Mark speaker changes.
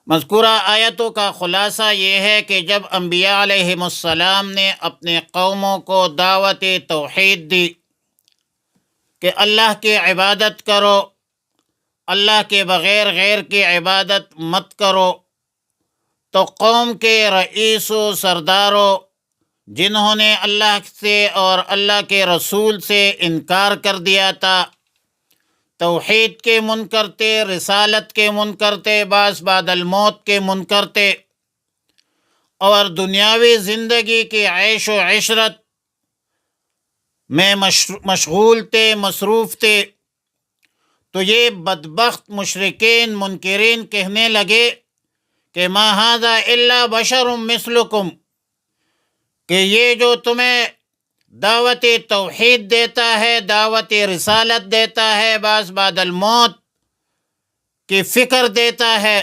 Speaker 1: مذکورہ آیتوں کا خلاصہ یہ ہے کہ جب انبیاء علیہم السلام نے اپنے قوموں کو دعوت توحید دی کہ اللہ کی عبادت کرو، اللہ کے بغیر غیر کی عبادت مت کرو، تو قوم کے رئیس و سرداروں جنہوں نے اللہ سے اور اللہ کے رسول سے انکار کر دیا تھا، توحید کے منکر تھے، رسالت کے منکر تھے، بعض بعد الموت کے منکر تھے، اور دنیاوی زندگی کی عیش و عشرت میں مشغول تھے، مصروف تھے، تو یہ بدبخت مشرکین منکرین کہنے لگے کہ ما ھذا الا بشر مثلکم، کہ یہ جو تمہیں دعوت توحید دیتا ہے، دعوت رسالت دیتا ہے، بعض بعد الموت کی فکر دیتا ہے،